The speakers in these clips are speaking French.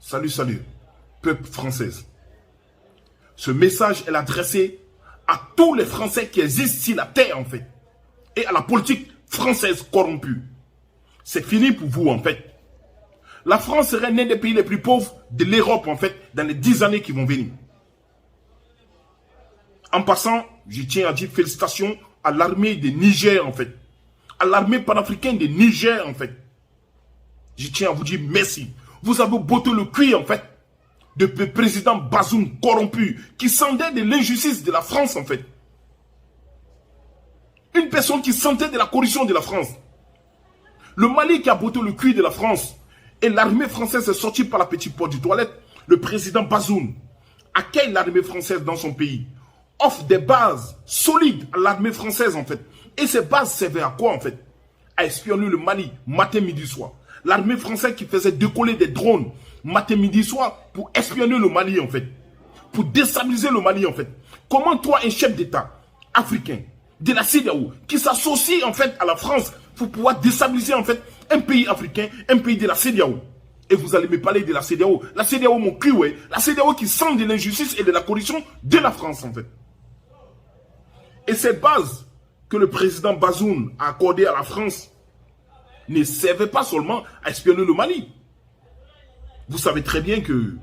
Salut, salut, peuple français. Ce message est adressé à tous les Français qui existent sur la terre, en fait. Et à la politique française corrompue. C'est fini pour vous, en fait. La France serait l'un des pays les plus pauvres de l'Europe, en fait, dans les 10 années qui vont venir. En passant, je tiens à dire félicitations à l'armée de Niger, en fait. À l'armée panafricaine de Niger, en fait. Je tiens à vous dire merci. Vous avez botté le cuir, en fait, de président Bazoum corrompu, qui sentait de l'injustice de la France, en fait. Une personne qui sentait de la corruption de la France. Le Mali qui a botté le cuir de la France. Et l'armée française est sortie par la petite porte du toilette. Le président Bazoum accueille l'armée française dans son pays. Offre des bases solides à l'armée française, en fait. Et ces bases servaient à quoi, en fait? À espionner le Mali, matin, midi, soir. L'armée française qui faisait décoller des drones, matin, midi, soir, pour espionner le Mali, en fait. Pour déstabiliser le Mali, en fait. Comment toi, un chef d'État africain, de la CEDEAO, qui s'associe, en fait, à la France, pour pouvoir déstabiliser, en fait, un pays africain, un pays de la CEDEAO. Et vous allez me parler de la CEDEAO. La CEDEAO, mon cul, ouais. La CEDEAO qui sent de l'injustice et de la corruption de la France, en fait. Et cette base que le président Bazoum a accordée à la France ne servait pas seulement à espionner le Mali. Vous savez très bien que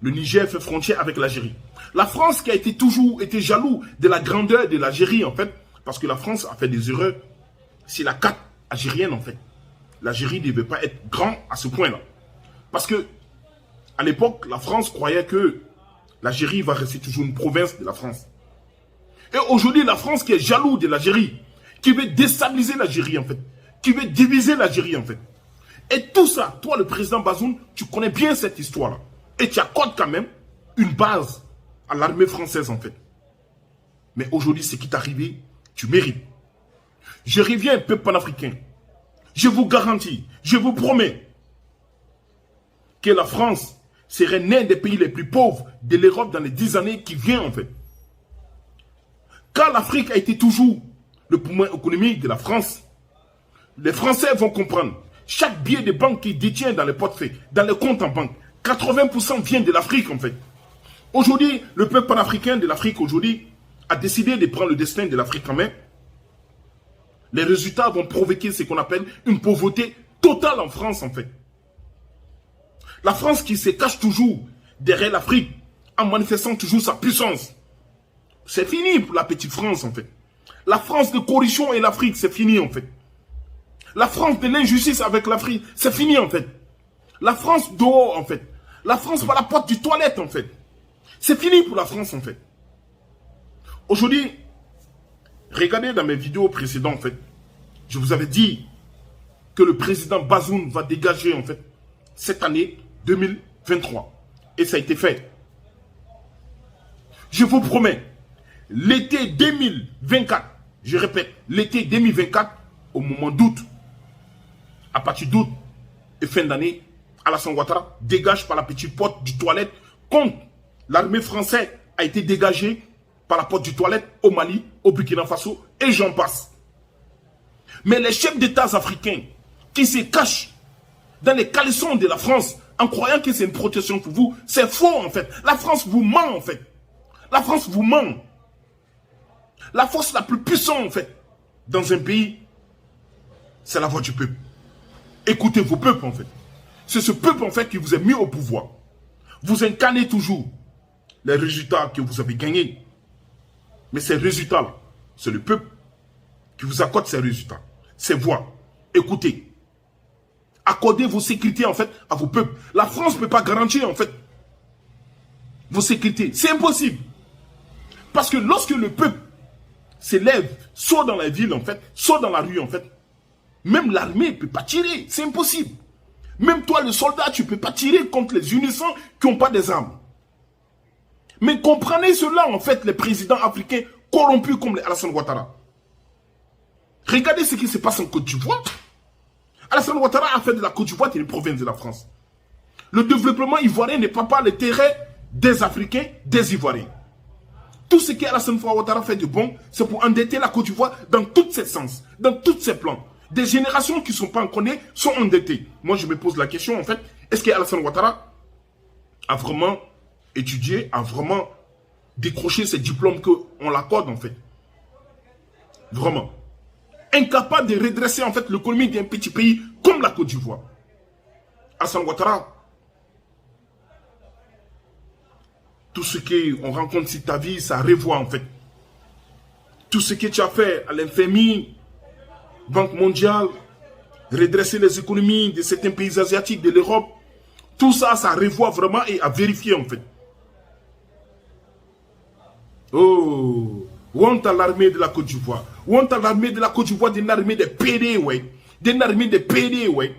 le Niger fait frontière avec l'Algérie. La France qui a toujours été jaloux de la grandeur de l'Algérie, en fait, parce que la France a fait des erreurs sur la carte algérienne, en fait. L'Algérie ne devait pas être grand à ce point-là. Parce que, à l'époque, la France croyait que l'Algérie va rester toujours une province de la France. Et aujourd'hui, la France qui est jaloux de l'Algérie, qui veut déstabiliser l'Algérie, en fait, qui veut diviser l'Algérie, en fait. Et tout ça, toi, le président Bazoum, tu connais bien cette histoire-là. Et tu accordes quand même une base à l'armée française, en fait. Mais aujourd'hui, ce qui t'est arrivé, tu mérites. Je reviens, peuple panafricain. Je vous garantis, je vous promets que la France serait l'un des pays les plus pauvres de l'Europe dans les 10 années qui viennent, en fait. Car l'Afrique a été toujours le poumon économique de la France, les Français vont comprendre. Chaque billet de banque qu'ils détiennent dans les portefeuilles, dans les comptes en banque, 80% vient de l'Afrique, en fait. Aujourd'hui, le peuple panafricain de l'Afrique, aujourd'hui, a décidé de prendre le destin de l'Afrique en main. Les résultats vont provoquer ce qu'on appelle une pauvreté totale en France, en fait. La France qui se cache toujours derrière l'Afrique, en manifestant toujours sa puissance. C'est fini pour la petite France, en fait. La France de corruption et l'Afrique, c'est fini, en fait. La France de l'injustice avec l'Afrique, c'est fini, en fait. La France dehors, en fait. La France par la porte du toilette, en fait. C'est fini pour la France, en fait. Aujourd'hui, regardez dans mes vidéos précédentes, en fait. Je vous avais dit que le président Bazoum va dégager, en fait, cette année 2023. Et ça a été fait. Je vous promets, l'été 2024, je répète, l'été 2024, au moment d'août, à partir d'août et fin d'année, Alassane Ouattara dégage par la petite porte du toilette contre l'armée française a été dégagée par la porte du toilette au Mali, au Burkina Faso et j'en passe. Mais les chefs d'État africains qui se cachent dans les caleçons de la France en croyant que c'est une protection pour vous, c'est faux en fait. La France vous ment en fait. La France vous ment. La force la plus puissante en fait dans un pays, c'est la voix du peuple. Écoutez vos peuples en fait. C'est ce peuple en fait qui vous a mis au pouvoir. Vous incarnez toujours les résultats que vous avez gagnés. Mais ces résultats-là, c'est le peuple qui vous accorde ces résultats. Ces voix. Écoutez. Accordez vos sécurités en fait à vos peuples. La France ne peut pas garantir en fait vos sécurités. C'est impossible. Parce que lorsque le peuple s'élève, soit dans la ville en fait, soit dans la rue en fait, même l'armée ne peut pas tirer. C'est impossible. Même toi, le soldat, tu ne peux pas tirer contre les innocents qui n'ont pas des armes. Mais comprenez cela, en fait, les présidents africains corrompus comme les Alassane Ouattara. Regardez ce qui se passe en Côte d'Ivoire. Alassane Ouattara a fait de la Côte d'Ivoire une province de la France. Le développement ivoirien n'est pas par le terrain des Africains, des Ivoiriens. Tout ce qu'Alassane Ouattara fait de bon, c'est pour endetter la Côte d'Ivoire dans tous ses sens, dans tous ses plans. Des générations qui ne sont pas en connaît sont endettées. Moi, je me pose la question, en fait, est-ce qu'Alassane Ouattara à vraiment étudier, à vraiment décrocher ces diplômes qu'on l'accorde en fait. Vraiment. Incapable de redresser en fait l'économie d'un petit pays comme la Côte d'Ivoire. Hassan Ouattara, tout ce qu'on rencontre sur ta vie, ça revoit en fait. Tout ce que tu as fait à l'FMI, Banque mondiale, redresser les économies de certains pays asiatiques, de l'Europe, tout ça, ça revoit vraiment et à vérifier en fait. Oh, honte à l'armée de la Côte d'Ivoire. Honte à l'armée de la Côte d'Ivoire, d'une armée de PD, ouais. D'une armée de PD, ouais.